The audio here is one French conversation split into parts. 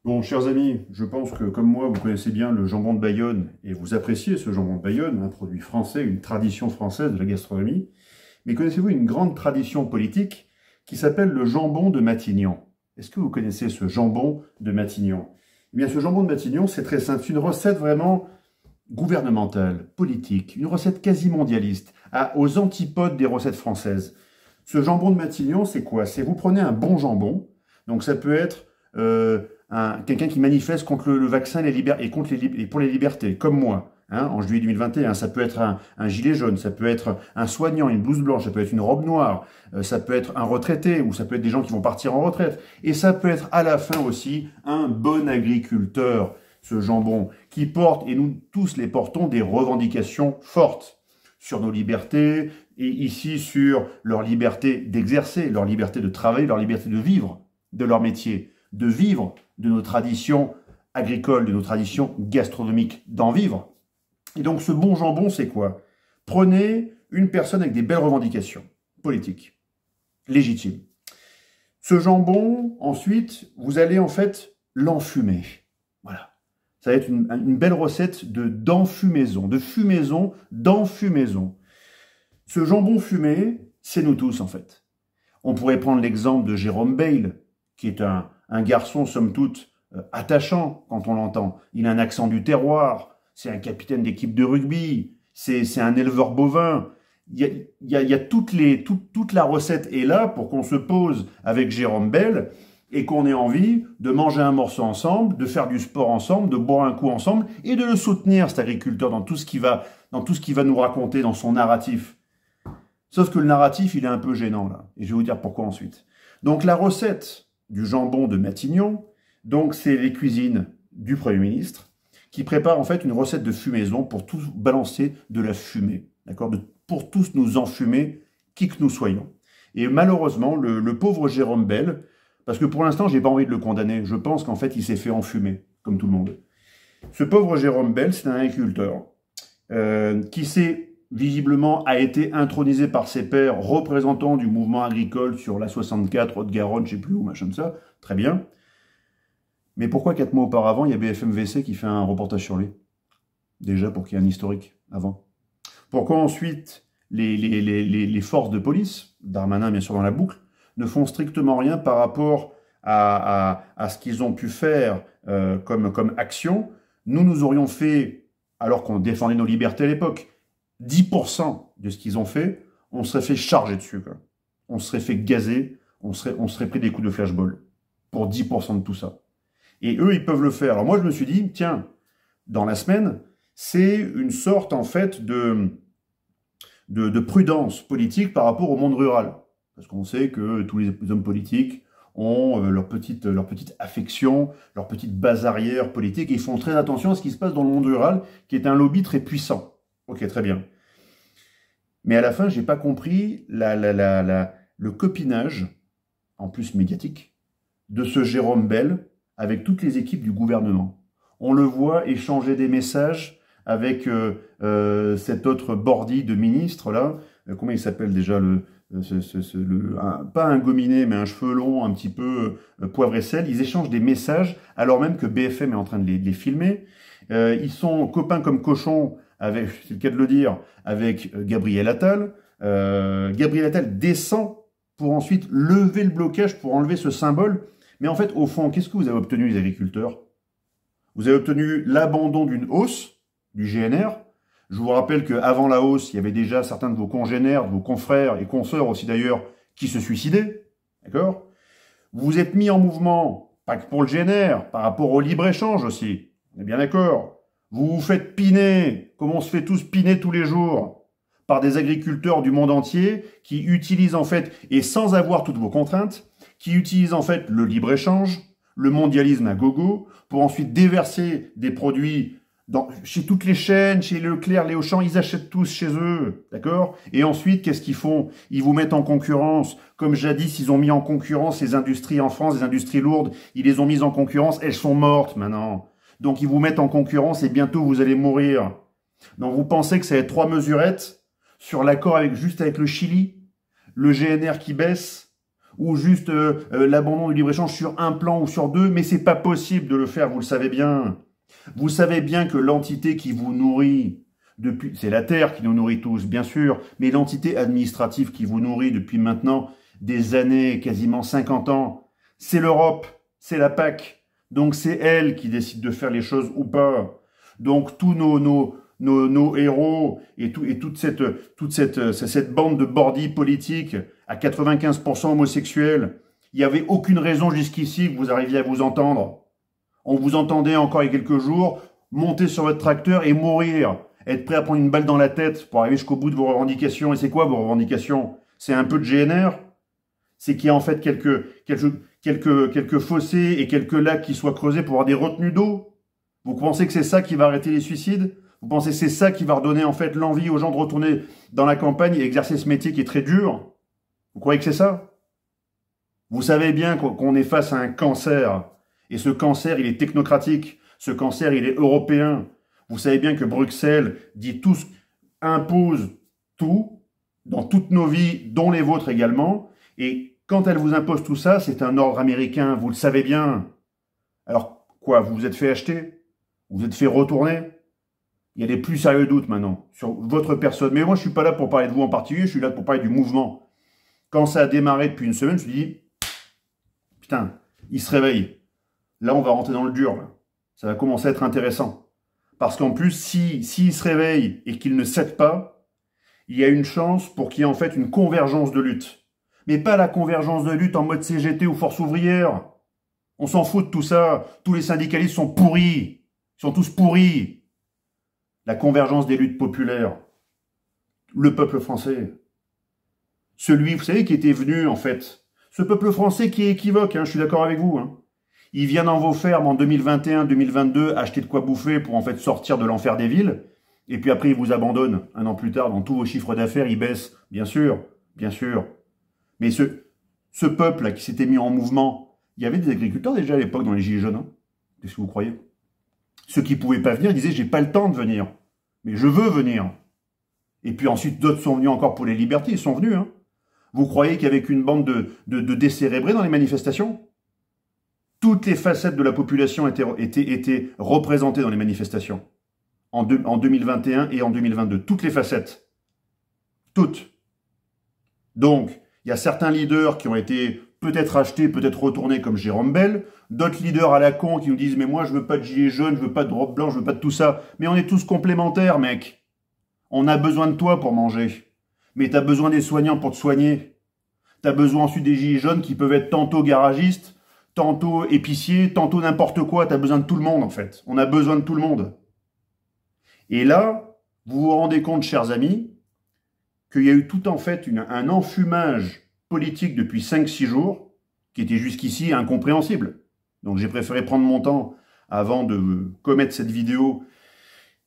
Bon, chers amis, je pense que, comme moi, vous connaissez bien le jambon de Bayonne et vous appréciez ce jambon de Bayonne, un produit français, une tradition française de la gastronomie. Mais connaissez-vous une grande tradition politique qui s'appelle le jambon de Matignon? Est-ce que vous connaissez ce jambon de Matignon? Eh bien, ce jambon de Matignon, c'est très simple. C'est une recette vraiment gouvernementale, politique, une recette quasi mondialiste, aux antipodes des recettes françaises. Ce jambon de Matignon, c'est quoi? C'est vous prenez un bon jambon, donc ça peut être quelqu'un qui manifeste contre le vaccin et pour les libertés, comme moi. Hein, en juillet 2021, ça peut être un gilet jaune, ça peut être un soignant, une blouse blanche, ça peut être une robe noire, ça peut être un retraité, ou ça peut être des gens qui vont partir en retraite. Et ça peut être à la fin aussi un bon agriculteur, ce jambon, qui porte, et nous tous les portons, des revendications fortes sur nos libertés, et ici sur leur liberté d'exercer, leur liberté de travailler, leur liberté de vivre de leur métier, de vivre de nos traditions agricoles, de nos traditions gastronomiques, d'en vivre. Et donc ce bon jambon, c'est quoi? Prenez une personne avec des belles revendications politiques, légitimes. Ce jambon, ensuite, vous allez en fait l'enfumer. Voilà. Ça va être une belle recette d'enfumaison, de fumaison, d'enfumaison. Ce jambon fumé, c'est nous tous en fait. On pourrait prendre l'exemple de Jérôme Bail, qui est un garçon, somme toute, attachant quand on l'entend. Il a un accent du terroir, c'est un capitaine d'équipe de rugby, c'est un éleveur bovin. Il y a toute la recette est là pour qu'on se pose avec Jérôme Bail et qu'on ait envie de manger un morceau ensemble, de faire du sport ensemble, de boire un coup ensemble et de le soutenir, cet agriculteur, dans tout ce qu'il va nous raconter dans son narratif. Sauf que le narratif, il est un peu gênant, là. Et je vais vous dire pourquoi ensuite. Donc, la recette du jambon de Matignon, donc c'est les cuisines du Premier ministre, qui prépare en fait une recette de fumaison pour tous balancer de la fumée, d'accord, pour tous nous enfumer, qui que nous soyons. Et malheureusement, le pauvre Jérôme Bail, parce que pour l'instant, j'ai pas envie de le condamner, je pense qu'en fait, il s'est fait enfumer, comme tout le monde. Ce pauvre Jérôme Bail, c'est un agriculteur qui visiblement a été intronisé par ses pairs, représentants du mouvement agricole sur la 64, Haute-Garonne, je sais plus où, machin de ça, très bien. Mais pourquoi 4 mois auparavant, il y a BFM-VC qui fait un reportage sur lui? Déjà, pour qu'il y ait un historique, avant. Pourquoi ensuite, les forces de police, Darmanin bien sûr dans la boucle, ne font strictement rien par rapport à ce qu'ils ont pu faire comme action? Nous aurions fait, alors qu'on défendait nos libertés à l'époque, 10% de ce qu'ils ont fait, on serait fait charger dessus, quoi. On serait fait gazer, on serait pris des coups de flashball pour 10% de tout ça. Et eux, ils peuvent le faire. Alors moi, je me suis dit, tiens, dans la semaine, c'est une sorte, en fait, de prudence politique par rapport au monde rural. Parce qu'on sait que tous les hommes politiques ont leur petite affection, leur petite base arrière politique, et ils font très attention à ce qui se passe dans le monde rural, qui est un lobby très puissant. Ok, très bien. Mais à la fin, j'ai pas compris le copinage, en plus médiatique, de ce Jérôme Bail avec toutes les équipes du gouvernement. On le voit échanger des messages avec cet autre bordi de ministre là. Comment il s'appelle déjà pas un gominé, mais un cheveu long, un petit peu poivre et sel. Ils échangent des messages alors même que BFM est en train de les filmer. Ils sont copains comme cochons avec, c'est le cas de le dire, avec Gabriel Attal. Gabriel Attal descend pour ensuite lever le blocage pour enlever ce symbole. Mais en fait, au fond, qu'est-ce que vous avez obtenu, les agriculteurs? Vous avez obtenu l'abandon d'une hausse du GNR. Je vous rappelle qu'avant la hausse, il y avait déjà certains de vos congénères, de vos confrères et consoeurs aussi d'ailleurs, qui se suicidaient. D'accord? Vous vous êtes mis en mouvement, pas que pour le GNR, par rapport au libre-échange aussi. On est bien d'accord? Vous vous faites piner, comme on se fait tous piner tous les jours, par des agriculteurs du monde entier qui utilisent en fait, et sans avoir toutes vos contraintes, qui utilisent en fait le libre-échange, le mondialisme à gogo, pour ensuite déverser des produits chez toutes les chaînes, chez Leclerc, les Auchan, ils achètent tous chez eux, d'accord? Et ensuite, qu'est-ce qu'ils font? Ils vous mettent en concurrence, comme jadis, ils ont mis en concurrence les industries en France, les industries lourdes, ils les ont mises en concurrence, elles sont mortes maintenant. Donc ils vous mettent en concurrence et bientôt vous allez mourir. Donc vous pensez que ça va être 3 mesurettes sur l'accord juste avec le Chili, le GNR qui baisse, ou juste l'abandon du libre-échange sur un plan ou sur deux, mais c'est pas possible de le faire, vous le savez bien. Vous savez bien que l'entité qui vous nourrit, c'est la Terre qui nous nourrit tous, bien sûr, mais l'entité administrative qui vous nourrit depuis maintenant des années, quasiment 50 ans, c'est l'Europe, c'est la PAC. Donc c'est elle qui décide de faire les choses ou pas. Donc tous nos héros et toute cette bande de bordis politiques à 95% homosexuels, il n'y avait aucune raison jusqu'ici que vous arriviez à vous entendre. On vous entendait encore il y a quelques jours monter sur votre tracteur et mourir, être prêt à prendre une balle dans la tête pour arriver jusqu'au bout de vos revendications. Et c'est quoi vos revendications? C'est un peu de GNR? C'est qu'il y a en fait quelques fossés et quelques lacs qui soient creusés pour avoir des retenues d'eau? Vous pensez que c'est ça qui va arrêter les suicides? Vous pensez que c'est ça qui va redonner en fait l'envie aux gens de retourner dans la campagne et exercer ce métier qui est très dur? Vous croyez que c'est ça? Vous savez bien qu'on est face à un cancer. Et ce cancer, il est technocratique. Ce cancer, il est européen. Vous savez bien que Bruxelles dit tout, impose tout, dans toutes nos vies, dont les vôtres également. Et quand elle vous impose tout ça, c'est un ordre américain, vous le savez bien. Alors, quoi, vous vous êtes fait acheter? Vous vous êtes fait retourner? Il y a des plus sérieux doutes maintenant sur votre personne. Mais moi, je suis pas là pour parler de vous en particulier, je suis là pour parler du mouvement. Quand ça a démarré depuis une semaine, je me suis dit, putain, il se réveille. Là, on va rentrer dans le dur. Là. Ça va commencer à être intéressant. Parce qu'en plus, s'il se réveille et qu'il ne cède pas, il y a une chance pour qu'il y ait en fait une convergence de lutte. Mais pas la convergence de lutte en mode CGT ou force ouvrière. On s'en fout de tout ça. Tous les syndicalistes sont pourris. Ils sont tous pourris. La convergence des luttes populaires. Le peuple français. Celui, vous savez, qui était venu, en fait. Ce peuple français qui est équivoque, hein, je suis d'accord avec vous. Hein. Il vient dans vos fermes en 2021, 2022, acheter de quoi bouffer pour en fait sortir de l'enfer des villes. Et puis après, il vous abandonne. Un an plus tard, dans tous vos chiffres d'affaires, ils baissent. Bien sûr, bien sûr. Mais ce peuple-là qui s'était mis en mouvement, il y avait des agriculteurs déjà à l'époque dans les Gilets jaunes. Hein. Qu'est-ce que vous croyez? Ceux qui ne pouvaient pas venir, ils disaient « j'ai pas le temps de venir, mais je veux venir ». Et puis ensuite, d'autres sont venus encore pour les libertés, ils sont venus. Hein. Vous croyez qu'avec une bande de décérébrés dans les manifestations? Toutes les facettes de la population étaient représentées dans les manifestations. En 2021 et en 2022. Toutes les facettes. Toutes. Donc, il y a certains leaders qui ont été peut-être achetés, peut-être retournés comme Jérôme Bel. D'autres leaders à la con qui nous disent « mais moi, je veux pas de gilets jaunes, je veux pas de robe blanche, je veux pas de tout ça. » Mais on est tous complémentaires, mec. On a besoin de toi pour manger. Mais tu as besoin des soignants pour te soigner. Tu as besoin ensuite des gilets jaunes qui peuvent être tantôt garagistes, tantôt épiciers, tantôt n'importe quoi. Tu as besoin de tout le monde, en fait. On a besoin de tout le monde. Et là, vous vous rendez compte, chers amis, qu'il y a eu tout en fait un enfumage politique depuis 5-6 jours, qui était jusqu'ici incompréhensible. Donc j'ai préféré prendre mon temps avant de commettre cette vidéo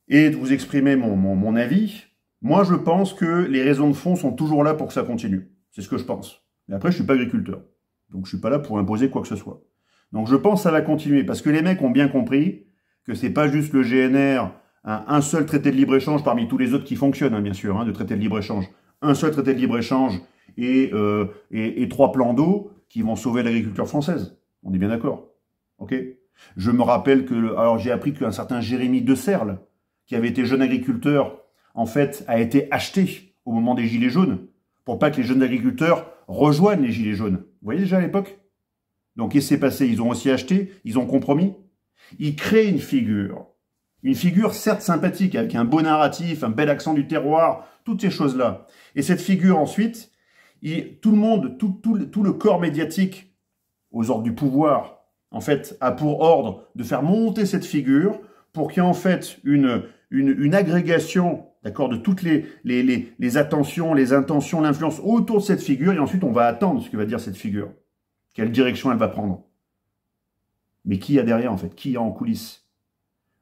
et de vous exprimer mon avis. Moi, je pense que les raisons de fond sont toujours là pour que ça continue. C'est ce que je pense. Mais après, je suis pas agriculteur. Donc je suis pas là pour imposer quoi que ce soit. Donc je pense que ça va continuer, parce que les mecs ont bien compris que c'est pas juste le GNR, un seul traité de libre-échange parmi tous les autres qui fonctionnent, hein, bien sûr, hein, de traité de libre-échange. Un seul traité de libre-échange et 3 plans d'eau qui vont sauver l'agriculture française. On est bien d'accord. Ok. Je me rappelle que, alors j'ai appris qu'un certain Jérémy De Serle, qui avait été jeune agriculteur, en fait, a été acheté au moment des Gilets jaunes, pour pas que les jeunes agriculteurs rejoignent les Gilets jaunes. Vous voyez déjà à l'époque? Donc, qu'est-ce qui s'est passé? Ils ont aussi acheté, ils ont compromis. Ils créent une figure certes sympathique, avec un beau narratif, un bel accent du terroir, toutes ces choses-là. Et cette figure, ensuite, tout le monde, tout le corps médiatique aux ordres du pouvoir, en fait, a pour ordre de faire monter cette figure pour qu'il y ait en fait une agrégation, d'accord, de toutes les attentions, les intentions, l'influence autour de cette figure, et ensuite on va attendre ce que va dire cette figure. Quelle direction elle va prendre. Mais qui y a derrière, en fait? Qui y a en coulisses?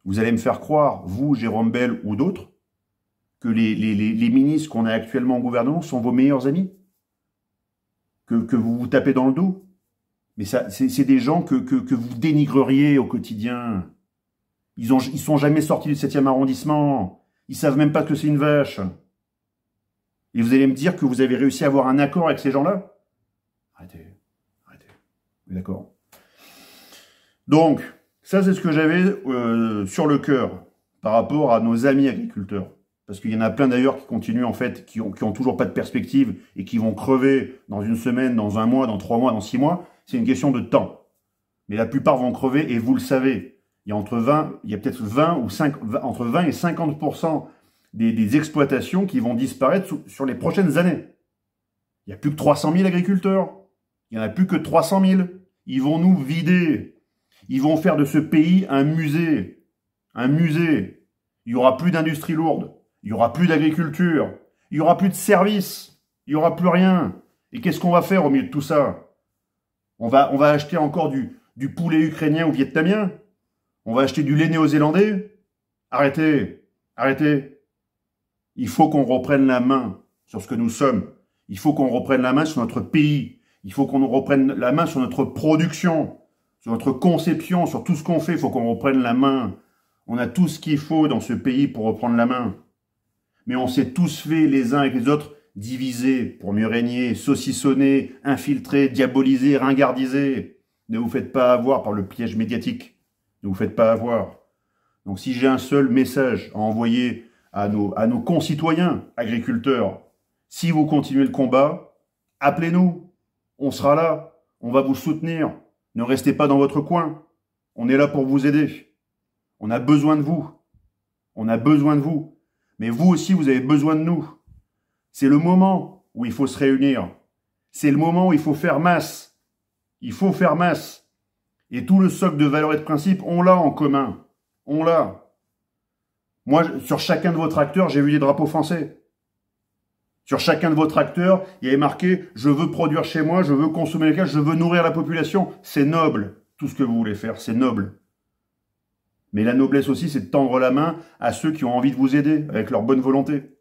Vous allez me faire croire, vous, Jérôme Bel ou d'autres, que les ministres qu'on a actuellement au gouvernement sont vos meilleurs amis? Que vous vous tapez dans le dos? Mais c'est des gens que vous dénigreriez au quotidien. Ils sont jamais sortis du 7e arrondissement. Ils savent même pas que c'est une vache. Et vous allez me dire que vous avez réussi à avoir un accord avec ces gens-là? Arrêtez. D'accord. Donc, ça c'est ce que j'avais sur le cœur par rapport à nos amis agriculteurs. Parce qu'il y en a plein d'ailleurs qui continuent en fait, qui ont toujours pas de perspective et qui vont crever dans une semaine, dans un mois, dans 3 mois, dans 6 mois. C'est une question de temps. Mais la plupart vont crever et vous le savez. Il y a peut-être entre 20 et 50% des exploitations qui vont disparaître sur les prochaines années. Il n'y a plus que 300 000 agriculteurs. Il n'y en a plus que 300 000. Ils vont nous vider. Ils vont faire de ce pays un musée. Un musée. Il n'y aura plus d'industrie lourde. Il n'y aura plus d'agriculture. Il n'y aura plus de services. Il n'y aura plus rien. Et qu'est-ce qu'on va faire au milieu de tout ça? On va acheter encore du poulet ukrainien ou vietnamien? On va acheter du lait néo-zélandais? Arrêtez. Arrêtez. Il faut qu'on reprenne la main sur ce que nous sommes. Il faut qu'on reprenne la main sur notre pays. Il faut qu'on reprenne la main sur notre production, sur notre conception, sur tout ce qu'on fait. Il faut qu'on reprenne la main. On a tout ce qu'il faut dans ce pays pour reprendre la main. Mais on s'est tous fait les uns avec les autres diviser pour mieux régner, saucissonner, infiltrer, diaboliser, ringardiser. Ne vous faites pas avoir par le piège médiatique. Ne vous faites pas avoir. Donc si j'ai un seul message à envoyer à nos concitoyens agriculteurs, si vous continuez le combat, appelez-nous. On sera là. On va vous soutenir. Ne restez pas dans votre coin. On est là pour vous aider. On a besoin de vous. On a besoin de vous. Mais vous aussi, vous avez besoin de nous. C'est le moment où il faut se réunir. C'est le moment où il faut faire masse. Il faut faire masse. Et tout le socle de valeurs et de principes, on l'a en commun. On l'a. Moi, sur chacun de vos tracteurs, j'ai vu des drapeaux français. Sur chacun de vos tracteurs, il y avait marqué « Je veux produire chez moi, je veux consommer local, je veux nourrir la population ». C'est noble, tout ce que vous voulez faire, c'est noble. Mais la noblesse aussi, c'est de tendre la main à ceux qui ont envie de vous aider, avec leur bonne volonté.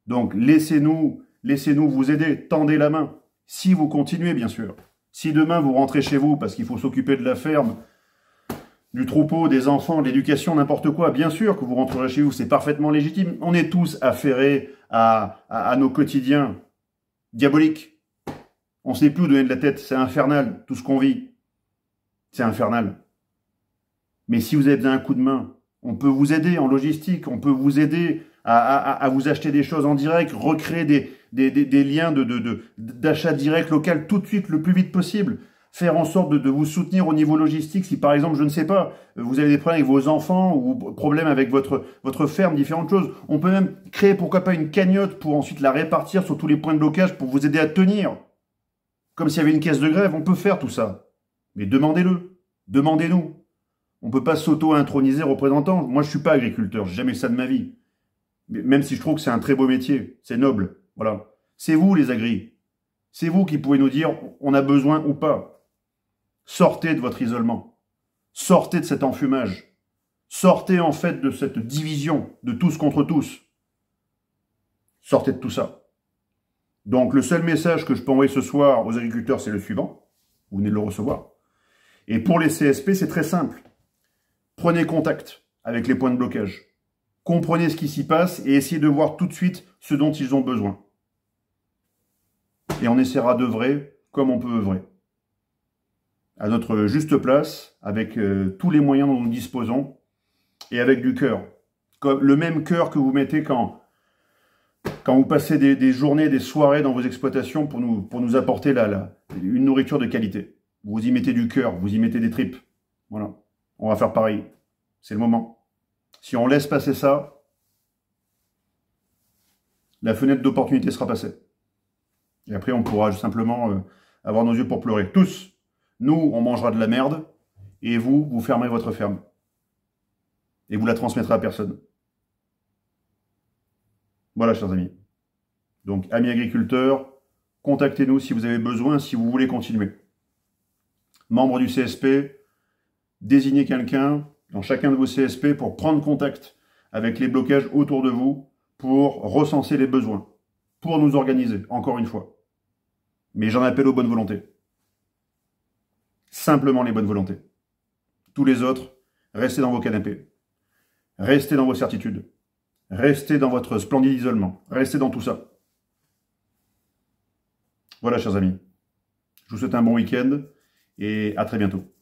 Donc, laissez-nous vous aider, tendez la main. Si vous continuez, bien sûr. Si demain, vous rentrez chez vous, parce qu'il faut s'occuper de la ferme, du troupeau, des enfants, de l'éducation, n'importe quoi, bien sûr que vous rentrerez chez vous, c'est parfaitement légitime. On est tous affairés à nos quotidiens diaboliques. On ne sait plus où donner de la tête, c'est infernal, tout ce qu'on vit. C'est infernal. Mais si vous avez besoin d'un coup de main, on peut vous aider en logistique, on peut vous aider à vous acheter des choses en direct, recréer des liens d'achat direct local tout de suite, le plus vite possible. Faire en sorte de vous soutenir au niveau logistique. Si par exemple, je ne sais pas, vous avez des problèmes avec vos enfants ou problèmes avec votre ferme, différentes choses. On peut même créer, pourquoi pas, une cagnotte pour ensuite la répartir sur tous les points de blocage pour vous aider à tenir. Comme s'il y avait une caisse de grève, on peut faire tout ça. Mais demandez-le, demandez-nous. On ne peut pas s'auto-introniser représentant. Moi, je ne suis pas agriculteur, j'ai jamais eu ça de ma vie. Mais même si je trouve que c'est un très beau métier, c'est noble. Voilà. C'est vous, les agris. C'est vous qui pouvez nous dire on a besoin ou pas. Sortez de votre isolement. Sortez de cet enfumage. Sortez en fait de cette division de tous contre tous. Sortez de tout ça. Donc le seul message que je peux envoyer ce soir aux agriculteurs, c'est le suivant. Vous venez de le recevoir. Et pour les CSP, c'est très simple. Prenez contact avec les points de blocage. Comprenez ce qui s'y passe et essayez de voir tout de suite ce dont ils ont besoin. Et on essaiera d'œuvrer comme on peut œuvrer. À notre juste place, avec tous les moyens dont nous disposons, et avec du cœur. Le même cœur que vous mettez quand vous passez des journées, des soirées dans vos exploitations pour nous apporter une nourriture de qualité. Vous y mettez du cœur, vous y mettez des tripes. Voilà. On va faire pareil. C'est le moment. Si on laisse passer ça, la fenêtre d'opportunité sera passée. Et après, on pourra simplement avoir nos yeux pour pleurer. Tous. Nous, on mangera de la merde. Et vous fermerez votre ferme. Et vous la transmettrez à personne. Voilà, chers amis. Donc, amis agriculteurs, contactez-nous si vous avez besoin, si vous voulez continuer. Membres du CSP, désignez quelqu'un dans chacun de vos CSP pour prendre contact avec les blocages autour de vous, pour recenser les besoins, pour nous organiser, encore une fois. Mais j'en appelle aux bonnes volontés. Simplement les bonnes volontés. Tous les autres, restez dans vos canapés. Restez dans vos certitudes. Restez dans votre splendide isolement. Restez dans tout ça. Voilà, chers amis. Je vous souhaite un bon week-end. et à très bientôt.